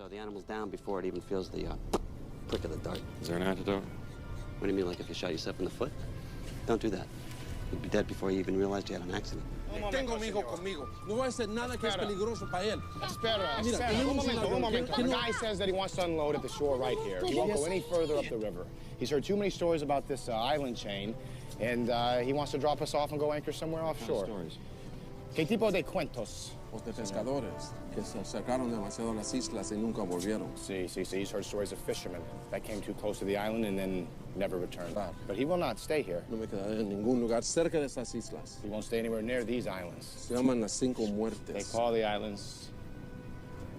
the animal's down before it even feels the prick of the dart. Is there an antidote? What do you mean, like if you shot yourself in the foot? Don't do that. You'd be dead before you even realized you had an accident. Tengo mi hijo conmigo. No voy a hacer nada que es peligroso para él. Espera, un momento. The guy says that he wants to unload at the shore right here. He won't go any further up the river. He's heard too many stories about this island chain, and he wants to drop us off and go anchor somewhere offshore. Stories. ¿Qué tipo de cuentos? Los de pescadores que se acercaron demasiado a las islas y nunca volvieron. Sí. He's heard stories of fishermen that came too close to the island and then never returned. But he will not stay here. No me quedaré en ningún lugar cerca de esas islas. He won't stay anywhere near these islands. Se llaman las Cinco Muertes. They call the islands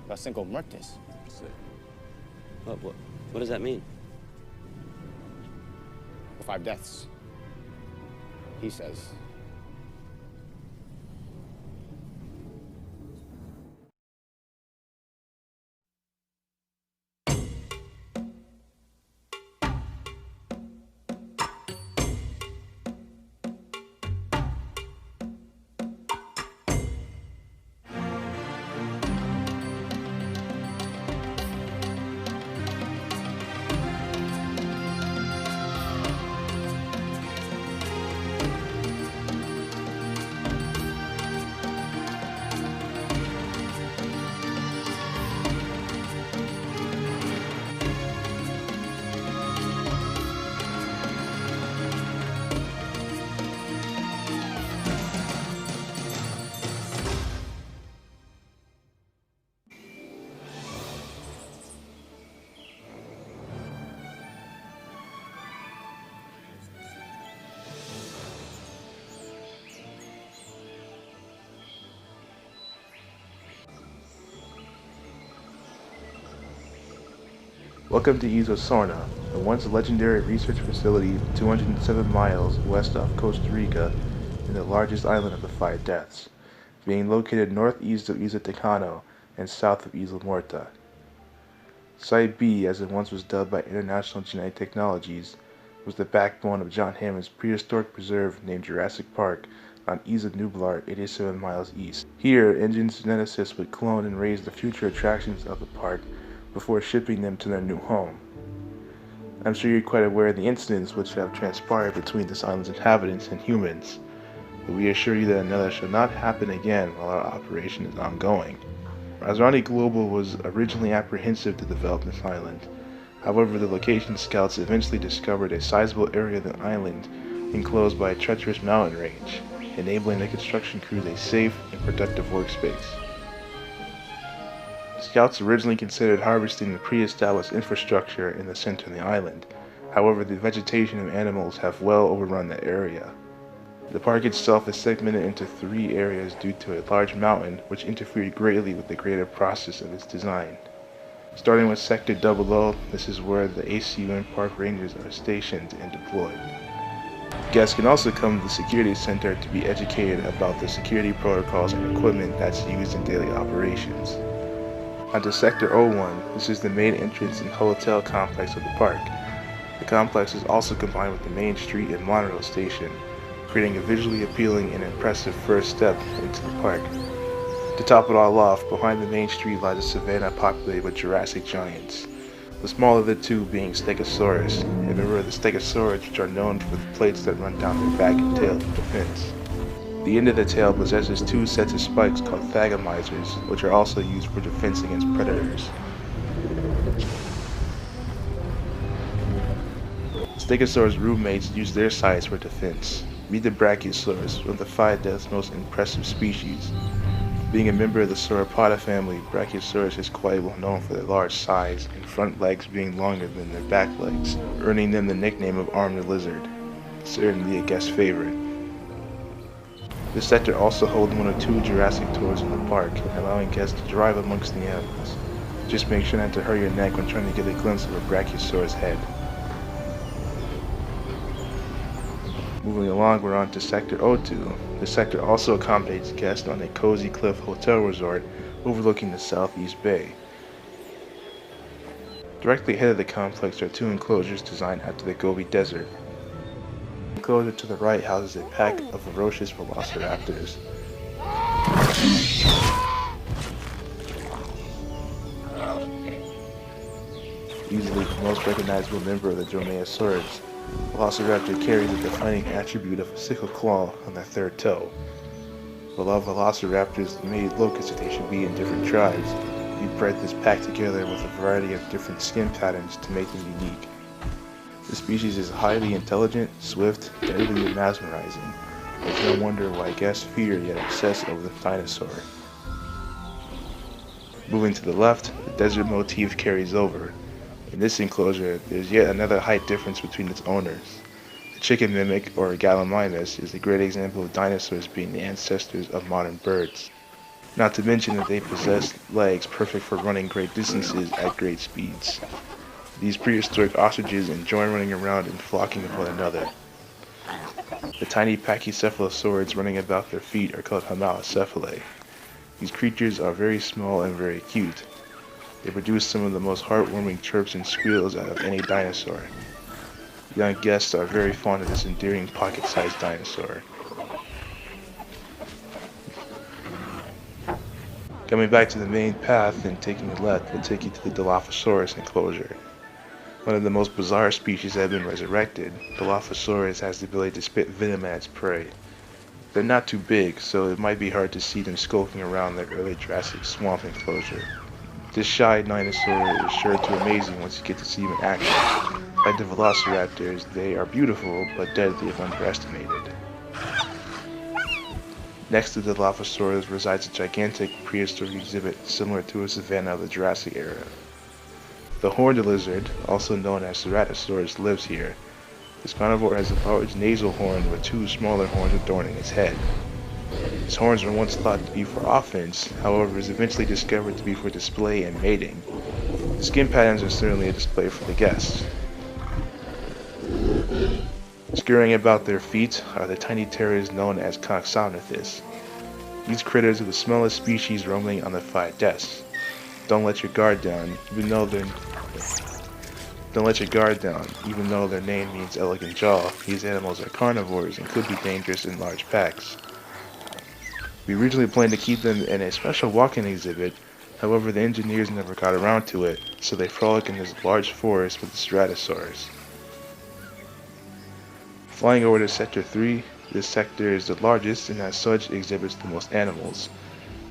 Las Cinco Muertes. Sí. What does that mean? 5 deaths, he says. Welcome to Isla Sorna, a once legendary research facility 207 miles west of Costa Rica and the largest island of the 5 deaths, being located northeast of Isla Tejano and south of Isla Muerta. Site B, as it once was dubbed by International Genetic Technologies, was the backbone of John Hammond's prehistoric preserve named Jurassic Park on Isla Nublar, 87 miles east. Here, Engine's geneticists would clone and raise the future attractions of the park before shipping them to their new home. I'm sure you're quite aware of the incidents which have transpired between this island's inhabitants and humans, but we assure you that another shall not happen again while our operation is ongoing. Razrani Global was originally apprehensive to develop this island. However, the location scouts eventually discovered a sizable area of the island enclosed by a treacherous mountain range, enabling the construction crews a safe and productive workspace. Scouts originally considered harvesting the pre-established infrastructure in the center of the island. However, the vegetation and animals have well overrun the area. The park itself is segmented into 3 areas due to a large mountain which interfered greatly with the creative process of its design. Starting with Sector 00, this is where the ACUN park rangers are stationed and deployed. Guests can also come to the security center to be educated about the security protocols and equipment that's used in daily operations. Onto Sector 01, this is the main entrance and hotel complex of the park. The complex is also combined with the main street and monorail station, creating a visually appealing and impressive first step into the park. To top it all off, behind the main street lies a savanna populated with Jurassic giants, the smaller of the two being Stegosaurus, a member of the Stegosaurids which are known for the plates that run down their back and tail for defense. The end of the tail possesses 2 sets of spikes called thagomizers, which are also used for defense against predators. Stegosaurus' roommates use their size for defense. Meet the Brachiosaurus, one of the 5 deaths' most impressive species. Being a member of the Sauropoda family, Brachiosaurus is quite well known for their large size and front legs being longer than their back legs, earning them the nickname of Armed Lizard. Certainly a guest favorite. This sector also holds 1 or 2 Jurassic tours in the park, allowing guests to drive amongst the animals. Just make sure not to hurt your neck when trying to get a glimpse of a Brachiosaurus head. Moving along, we're on to Sector 02. This sector also accommodates guests on a cozy cliff hotel resort overlooking the Southeast Bay. Directly ahead of the complex are 2 enclosures designed after the Gobi Desert. The enclosure to the right houses a pack of ferocious velociraptors. easily the most recognizable member of the Dromaeosaurids. Velociraptor carries the defining attribute of a sickle claw on their third toe. While velociraptors may look as if they should be in different tribes, we bred this pack together with a variety of different skin patterns to make them unique. The species is highly intelligent, swift, deadly, and mesmerizing. It's no wonder why guests fear yet obsess over the dinosaur. Moving to the left, the desert motif carries over. In this enclosure, there's yet another height difference between its owners. The chicken mimic, or Gallimimus, is a great example of dinosaurs being the ancestors of modern birds. Not to mention that they possess legs perfect for running great distances at great speeds. These prehistoric ostriches enjoy running around and flocking with one another. The tiny pachycephalosaurids running about their feet are called homalocephalae. These creatures are very small and very cute. They produce some of the most heartwarming chirps and squeals out of any dinosaur. Young guests are very fond of this endearing pocket-sized dinosaur. Coming back to the main path and taking a left will take you to the Dilophosaurus enclosure. One of the most bizarre species that have been resurrected, Dilophosaurus has the ability to spit venom at its prey. They're not too big, so it might be hard to see them skulking around the early Jurassic swamp enclosure. This shy dinosaur is sure to amaze you once you get to see them in action. Like the velociraptors, they are beautiful but deadly if underestimated. Next to the Dilophosaurus resides a gigantic prehistoric exhibit similar to a savanna of the Jurassic era. The horned lizard, also known as Ceratosaurus, lives here. This carnivore has a large nasal horn with two smaller horns adorning its head. Its horns were once thought to be for offense, however it was eventually discovered to be for display and mating. The skin patterns are certainly a display for the guests. Scurrying about their feet are the tiny terrors known as Compsognathus. These critters are the smallest species roaming on the 5 desks. Don't let your guard down, even though their name means elegant jaw. These animals are carnivores and could be dangerous in large packs. We originally planned to keep them in a special walk-in exhibit, however the engineers never got around to it, so they frolic in this large forest with the Ceratosaurus. Flying over to Sector 3, this sector is the largest and as such exhibits the most animals.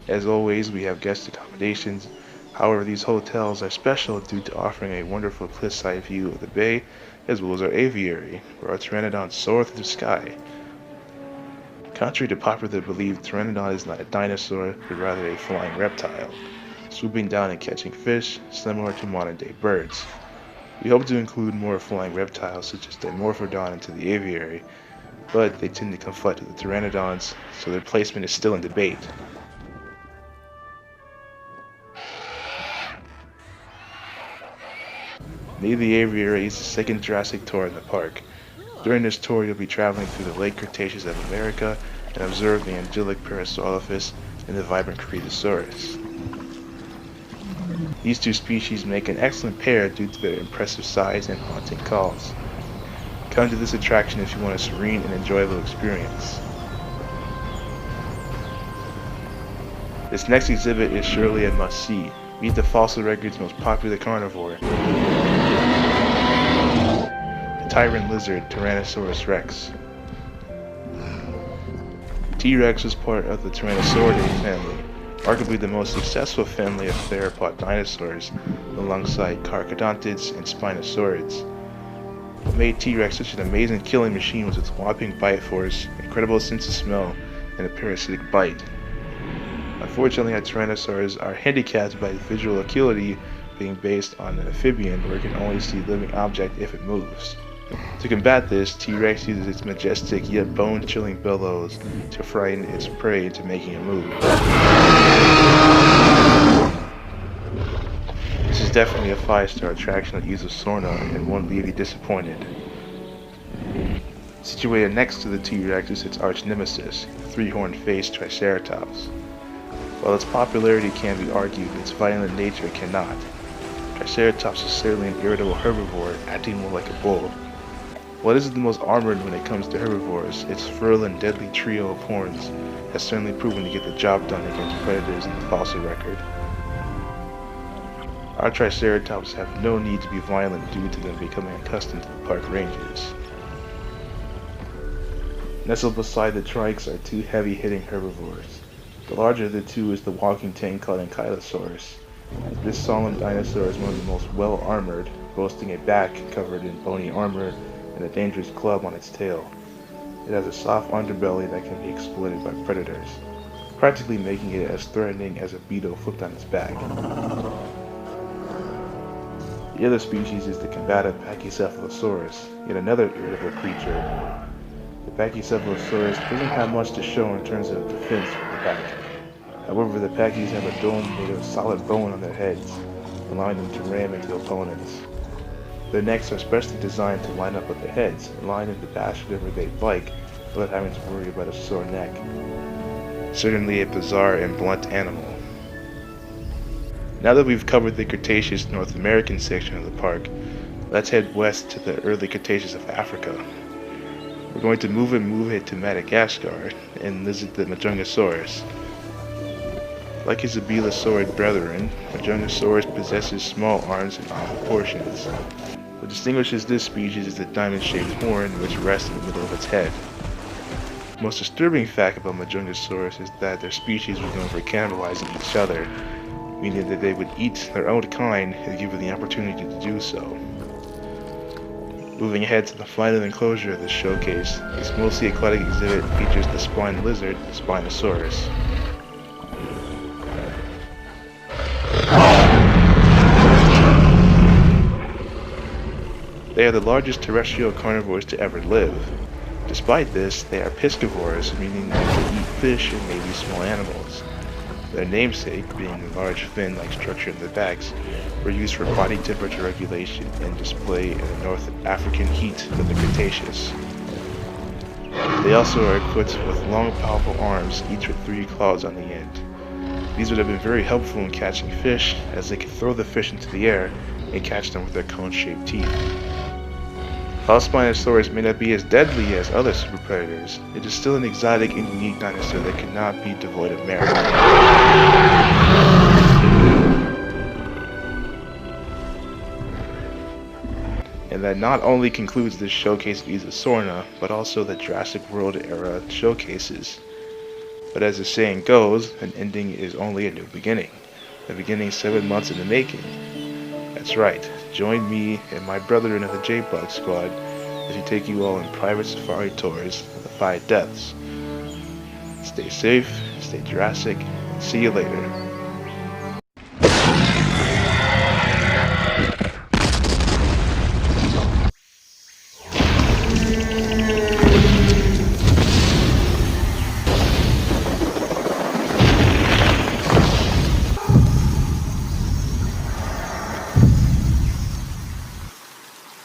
As always, we have guest accommodations. However, these hotels are special due to offering a wonderful cliffside view of the bay, as well as our aviary, where our pteranodons soar through the sky. Contrary to popular belief, pteranodon is not a dinosaur, but rather a flying reptile, swooping down and catching fish, similar to modern-day birds. We hope to include more flying reptiles such as Dimorphodon into the aviary, but they tend to conflict with the pteranodons, so their placement is still in debate. Near the aviary is the second Jurassic tour in the park. During this tour, you'll be traveling through the late Cretaceous of America and observe the angelic Parasaurolophus and the vibrant Cretacesaurus. These two species make an excellent pair due to their impressive size and haunting calls. Come to this attraction if you want a serene and enjoyable experience. This next exhibit is surely a must-see. Meet the fossil record's most popular carnivore, the tyrant lizard Tyrannosaurus rex. T-Rex was part of the Tyrannosauridae family, arguably the most successful family of theropod dinosaurs, alongside Carcharodontids and Spinosaurids. What made T-Rex such an amazing killing machine was its whopping bite force, incredible sense of smell, and a parasitic bite. Unfortunately, our Tyrannosaurs are handicapped by visual acuity being based on an amphibian where it can only see a living object if it moves. To combat this, T-Rex uses its majestic yet bone-chilling bellows to frighten its prey into making a move. This is definitely a 5-star attraction at use of Sorna and won't leave you disappointed. Situated next to the T-Rex is its arch nemesis, the 3-horned faced Triceratops. While its popularity can be argued, its violent nature cannot. Triceratops is certainly an irritable herbivore, acting more like a bull. What is the most armored when it comes to herbivores, its fertile and deadly trio of horns has certainly proven to get the job done against predators in the fossil record. Our Triceratops have no need to be violent due to them becoming accustomed to the park ranges. Nestled beside the trikes are two heavy-hitting herbivores. The larger of the two is the walking tank called Ankylosaurus. This solemn dinosaur is one of the most well-armored, boasting a back covered in bony armor and a dangerous club on its tail. It has a soft underbelly that can be exploited by predators, practically making it as threatening as a beetle flipped on its back. The other species is the combative Pachycephalosaurus, yet another irritable creature. The Pachycephalosaurus doesn't have much to show in terms of defense from the back. However, the Pachyes have a dome made of solid bone on their heads, allowing them to ram into opponents. Their necks are specially designed to line up with their heads, allowing them to bash whatever they'd like without having to worry about a sore neck. Certainly a bizarre and blunt animal. Now that we've covered the Cretaceous North American section of the park, let's head west to the early Cretaceous of Africa. We're going to move ahead to Madagascar and visit the Majungasaurus. Like his abelisaurid brethren, Majungasaurus possesses small arms and odd proportions. What distinguishes this species is the diamond-shaped horn which rests in the middle of its head. The most disturbing fact about Majungasaurus is that their species was known for cannibalizing each other, meaning that they would eat their own kind if given the opportunity to do so. Moving ahead to the final enclosure of this showcase, this mostly aquatic exhibit features the spined lizard, Spinosaurus. They are the largest terrestrial carnivores to ever live. Despite this, they are piscivores, meaning that they eat fish and maybe small animals. Their namesake, being the large fin-like structure in their backs, were used for body temperature regulation and display in the North African heat of the Cretaceous. They also are equipped with long, powerful arms, each with 3 claws on the end. These would have been very helpful in catching fish, as they could throw the fish into the air and catch them with their cone-shaped teeth. While Spinosaurus may not be as deadly as other super predators, it is still an exotic and unique dinosaur that cannot be devoid of merit. And that not only concludes this showcase of Isla Sorna, but also the Jurassic World era showcases. But as the saying goes, an ending is only a new beginning. A beginning 7 months in the making. That's right, join me and my brethren of the J-Bug Squad as we take you all on private safari tours of the 5 depths. Stay safe, stay Jurassic, and see you later.